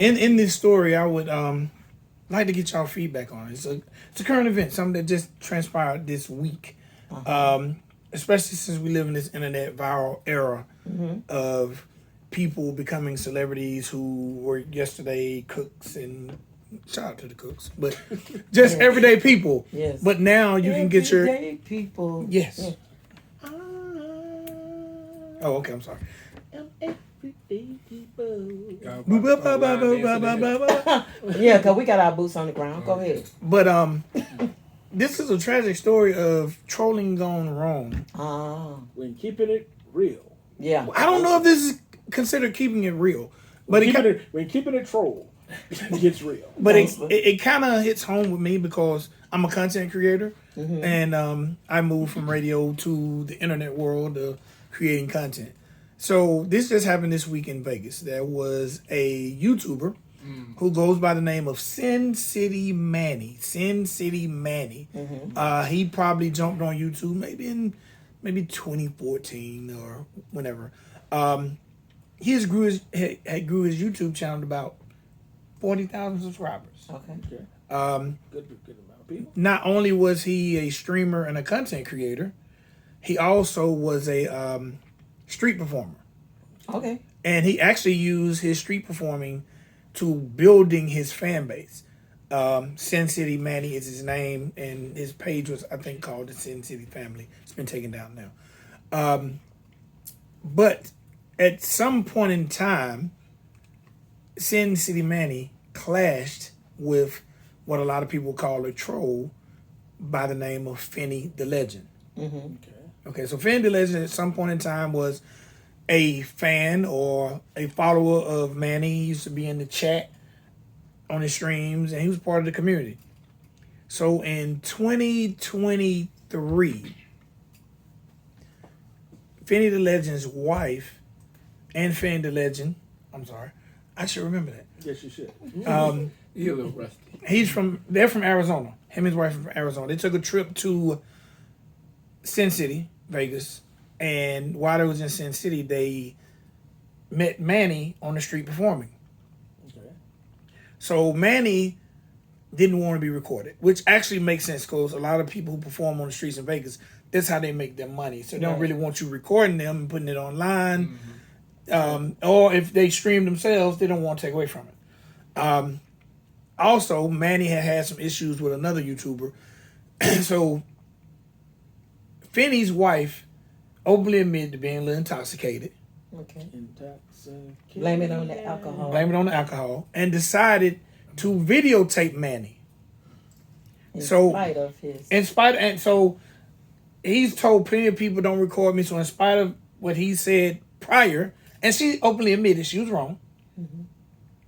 in this story, I would like to get y'all feedback on it. It's a current event, something that just transpired this week. Especially since we live in this internet viral era of people becoming celebrities who were yesterday cooks, and shout out to the cooks, but just everyday people. Yes. But now you can get your everyday people. yes. Yeah. Oh, okay. I'm sorry. Everyday people. But Yeah, because we got our boots on the ground. Go ahead. this is a tragic story of trolling gone wrong. When keeping it real. Yeah. I don't know if this is considered keeping it real, but when keeping it troll, it gets real. But it kind of hits home with me because I'm a content creator, and I moved from radio to the internet world of creating content. So this just happened this week in Vegas. There was a YouTuber who goes by the name of Sin City Manny. Sin City Manny. He probably jumped on YouTube maybe in 2014 or whenever. He grew his YouTube channel to about 40,000 subscribers. Okay. Good amount of people. Not only was he a streamer and a content creator, he also was a street performer. Okay. And he actually used his street performing to building his fan base. Sin City Manny is his name, and his page was, I think, called the Sin City Family. It's been taken down now. But at some point in time, Sin City Manny clashed with what a lot of people call a troll by the name of Finny Da Legend. Okay, so Finny Da Legend at some point in time was a fan or a follower of Manny. He used to be in the chat on his streams, and he was part of the community. So in 2023, Finny Da Legend's wife and Finny Da Legend, I'm sorry, I should remember that. Yes, you should. You're a little rusty. They're from Arizona. Him and his wife are from Arizona. They took a trip to Sin City, Vegas, and while they was in Sin City, they met Manny on the street performing. Okay. So Manny didn't want to be recorded, which actually makes sense because a lot of people who perform on the streets in Vegas, that's how they make their money. So they don't really want you recording them and putting it online. Or if they stream themselves, they don't want to take away from it. Also, Manny had some issues with another YouTuber. So Finny's wife openly admitted to being a little intoxicated. Okay. Intoxicated. Blame it on the alcohol. And decided to videotape Manny. In spite of his. And so he's told plenty of people don't record me. So in spite of what he said prior, and she openly admitted she was wrong.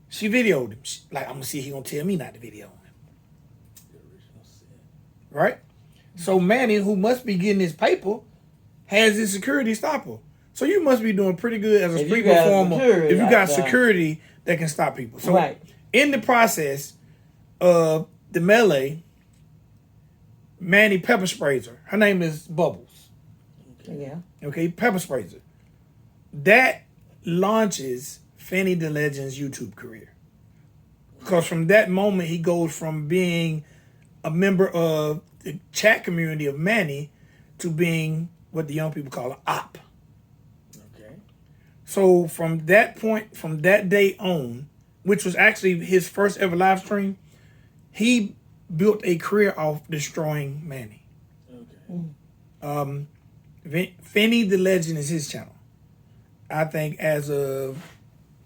She videoed him. I'm gonna see if he gonna tell me not to video him. The original sin. Right? So Manny, who must be getting his paper, has his security stopper. So you must be doing pretty good as a street performer if you got security that can stop people. So in the process of the melee, Manny pepper sprays her. Her name is Bubbles. Yeah. Okay, pepper sprays her. That launches Finny Da Legend's YouTube career. Because from that moment, he goes from being a member of the chat community of Manny to being what the young people call an op. Okay. So from that point, from that day on, which was actually his first ever live stream, he built a career off destroying Manny. Okay. Finny Da Legend is his channel. I think as of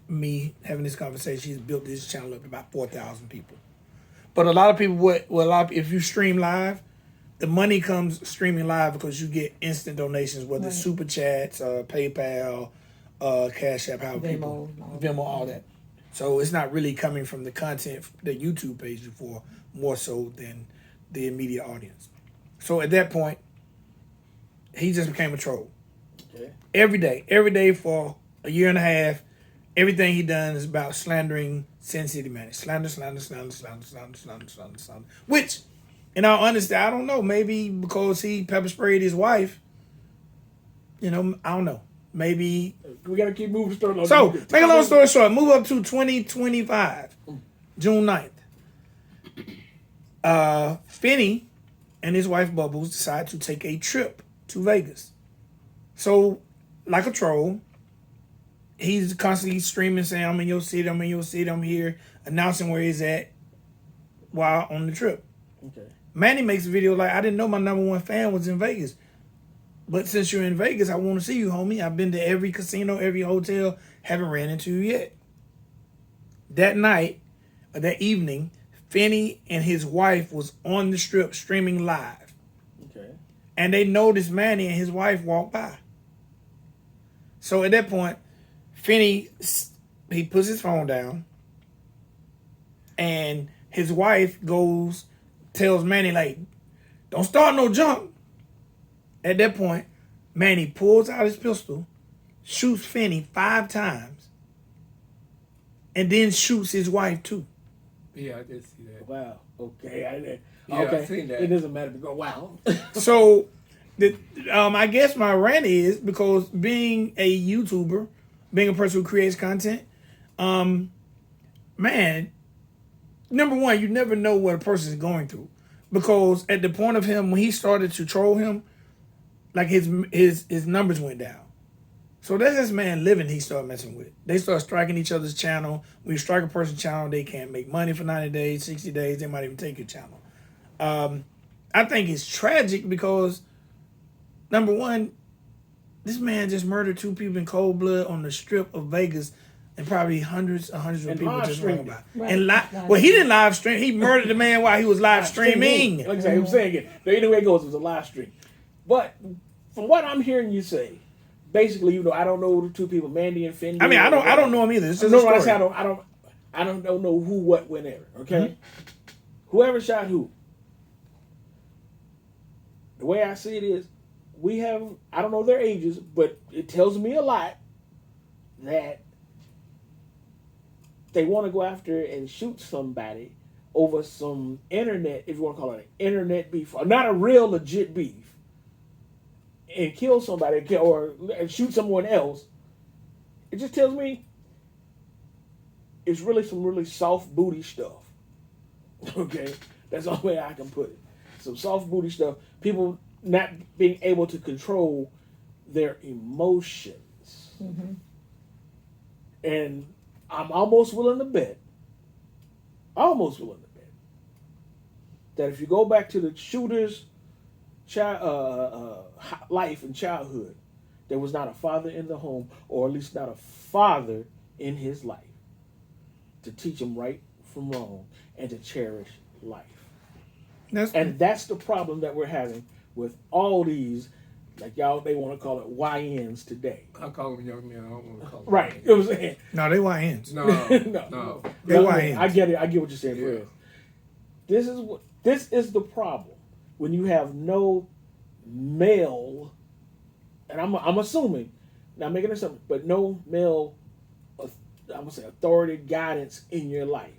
me having this conversation, he's built this channel up to about 4,000 people. But a lot of people, if you stream live, the money comes streaming live because you get instant donations, whether it's super chats, PayPal, Cash App, Venmo, all that. So it's not really coming from the content that YouTube pays you for, more so than the immediate audience. So at that point, he just became a troll. Okay. Every day for a year and a half, everything he done is about slandering Sin City Manny. Slander. Which, in all honesty, I don't know. Maybe because he pepper sprayed his wife. I don't know. maybe. We gotta keep moving. So, make a long story short, move up to 2025, June 9th. Finny and his wife Bubbles decide to take a trip to Vegas. So, like a troll, he's constantly streaming, saying, I'm in your city, I'm in your city, I'm here, announcing where he's at while on the trip. Okay. Manny makes a video like, I didn't know my number one fan was in Vegas. But since you're in Vegas, I want to see you, homie. I've been to every casino, every hotel, haven't ran into you yet. That night, or that evening, Finny and his wife was on the strip streaming live. Okay. And they noticed Manny and his wife walk by. So at that point, Finny, he puts his phone down, and his wife tells Manny, like, don't start no jump. At that point, Manny pulls out his pistol, shoots Finny 5 times, and then shoots his wife too. Yeah, I did see that. Wow. Okay. I seen that. It doesn't matter to go. Wow. So, I guess my rant is because being a YouTuber, being a person who creates content, man, number one, you never know what a person is going through, because at the point of him when he started to troll him, like his numbers went down. So that's this man living he started messing with. They start striking each other's channel. When you strike a person's channel, they can't make money for 90 days, 60 days. They might even take your channel. I think it's tragic because, number one, this man just murdered 2 people in cold blood on the strip of Vegas, and probably hundreds of people just ran by. Right. And well, he didn't live stream. He murdered the man while he was live streaming. Like I said, I'm saying it. The only way it goes was a live stream. But from what I'm hearing you say, basically, I don't know the 2 people, Mandy and Finny. I mean, I don't know him either. It's just a story. I don't know who, what, whenever. Okay, mm-hmm. Whoever shot who. The way I see it is, I don't know their ages, but it tells me a lot that they want to go after and shoot somebody over some internet, if you want to call it an internet beef, or not a real legit beef, and kill somebody or shoot someone else. It just tells me it's really some really soft booty stuff. Okay? That's the only way I can put it. Some soft booty stuff. People not being able to control their emotions. Mm-hmm. And I'm almost willing to bet that if you go back to the shooter's life and childhood, there was not a father in the home, or at least not a father in his life, to teach him right from wrong and to cherish life. That's the problem that we're having with all these, like y'all, they want to call it YNs today. I call them young men. I don't want to call them right. You know what I'm saying? No, they YNs. No. They YNs. I get it. I get what you're saying, Fred. This is the problem when you have no male, and I'm assuming, not making this up, but no male, I'm gonna say authority, guidance in your life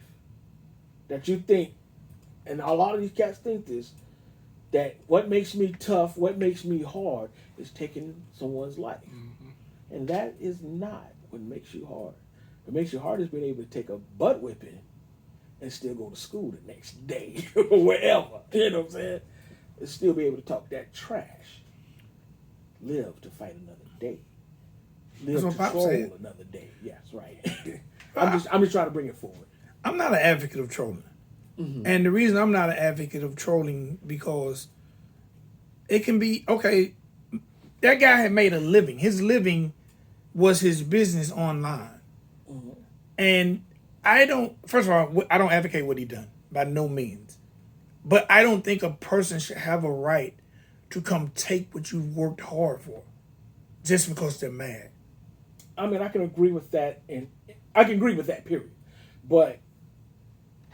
that you think, and a lot of these cats think this, that what makes me tough, what makes me hard, is taking someone's life. Mm-hmm. And that is not what makes you hard. What makes you hard is being able to take a butt whipping and still go to school the next day or wherever. You know what I'm saying? And still be able to talk that trash. Live to fight another day. Live to troll another day. Yes, right. I'm just trying to bring it forward. I'm not an advocate of trolling. Mm-hmm. And the reason I'm not an advocate of trolling, because it can be, okay, that guy had made a living. His living was his business online. Mm-hmm. And first of all, I don't advocate what he done, by no means. But I don't think a person should have a right to come take what you've worked hard for just because they're mad. I mean, I can agree with that, and I can agree with that, period. But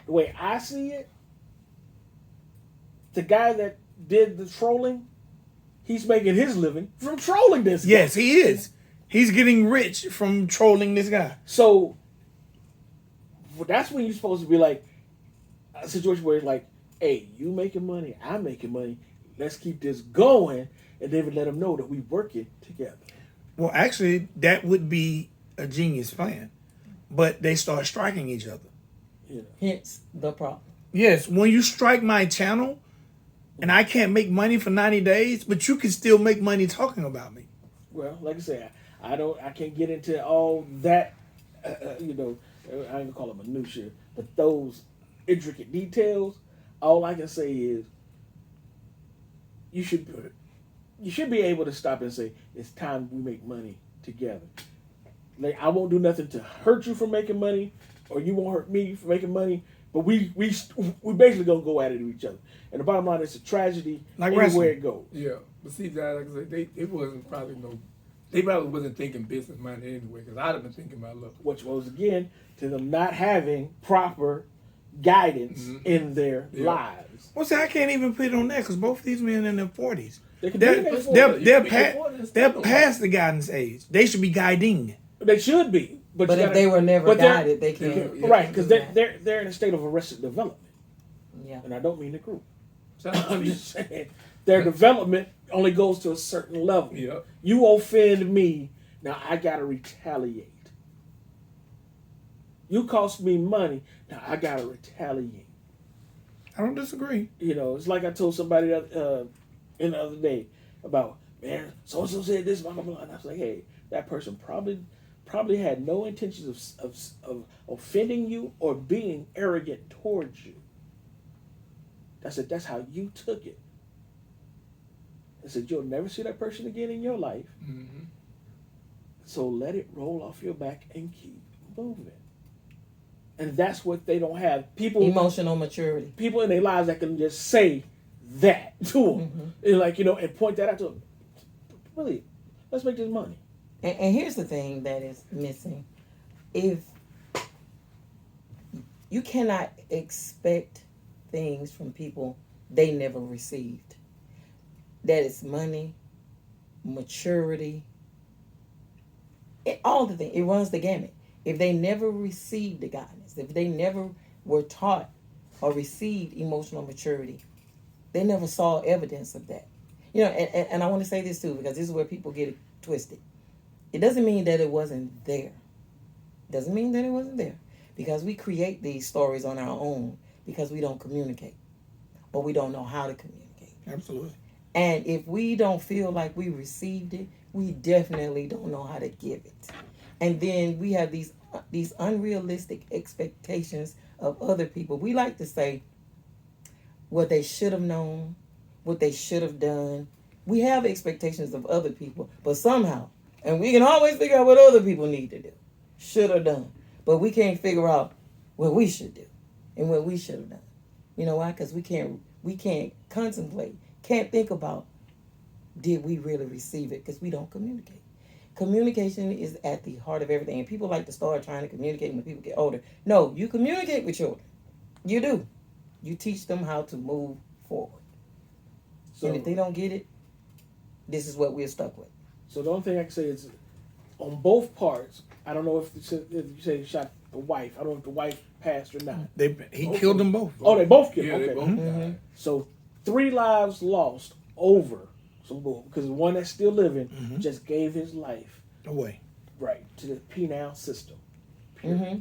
the way I see it, the guy that did the trolling, he's making his living from trolling this guy. Yes, he is. He's getting rich from trolling this guy. So that's when you're supposed to be like a situation where it's like, hey, you making money, I'm making money, let's keep this going, and then let them know that we working together. Well, actually, that would be a genius plan, but they start striking each other. You know. Hence the problem. Yes, when you strike my channel, and I can't make money for 90 days, but you can still make money talking about me. Well, like I said, I can't get into all that. You know, I ain't gonna call it minutia, but those intricate details. All I can say is, you should be able to stop and say, it's time we make money together. Like, I won't do nothing to hurt you for making money, or you won't hurt me for making money. But we basically gonna go at it with each other. And the bottom line is a tragedy Like anywhere wrestling. it goes. Yeah, but see, that like I said, they probably wasn't thinking business minded anyway. Because I'd have been thinking about look. Which was again to them not having proper guidance in their lives. Well, see, I can't even put it on that because both these men in their 40s. They could They're, be in their 40s. they're past the guidance age. They should be guiding. They should be, But if they were never guided, they can't. Right, because they're in a state of arrested development. Yeah. And I don't mean the group. Sounds I'm like just saying their development only goes to a certain level. Yeah. You offend me, now I gotta retaliate. You cost me money, now I gotta retaliate. I don't disagree. You know, it's like I told somebody in the other day about, man, so and so said this, blah blah blah, and I was like, hey, that person probably had no intentions of offending you or being arrogant towards you. I said, that's how you took it. I said, you'll never see that person again in your life. Mm-hmm. So let it roll off your back and keep moving. And that's what they don't have. Emotional maturity. People in their lives that can just say that to them. And like, you know, and point that out to them. Really, let's make this money. And here's the thing that is missing. If you cannot expect things from people they never received. That is money, maturity, all the things. It runs the gamut. If they never received the guidance, if they never were taught or received emotional maturity, they never saw evidence of that. You know, and I want to say this too, because this is where people get it twisted. It doesn't mean that it wasn't there. Doesn't mean that it wasn't there. Because we create these stories on our own because we don't communicate. Or we don't know how to communicate. Absolutely. And if we don't feel like we received it, we definitely don't know how to give it. And then we have these unrealistic expectations of other people. We like to say what they should have known, what they should have done. We have expectations of other people, but somehow, and we can always figure out what other people need to do, should have done. But we can't figure out what we should do and what we should have done. You know why? Because we can't contemplate, can't think about, did we really receive it? Because we don't communicate. Communication is at the heart of everything. And people like to start trying to communicate when people get older. No, you communicate with children. You do. You teach them how to move forward. So, and if they don't get it, this is what we're stuck with. So the only thing I can say is, on both parts, I don't know if you say he shot the wife. I don't know if the wife passed or not. He killed them both. Oh, they both killed. Yeah, Okay. they both died. So 3 lives lost over some bull, because the one that's still living just gave his life away. Right, to the penal system.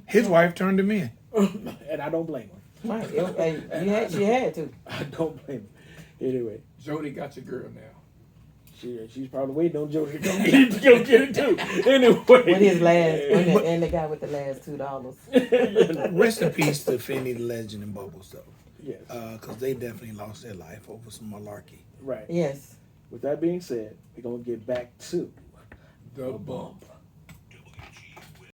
His wife turned him in. And I don't blame her. Right. She had to. I don't blame her. Anyway. Jody got your girl now. She's probably waiting on Jody to come get it too. Anyway. With his last, and the guy with the last $2. Rest in peace to Finny Da Legend and Bubbles, though. Yes. Because they definitely lost their life over some malarkey. Right. Yes. With that being said, we're going to get back to The bump.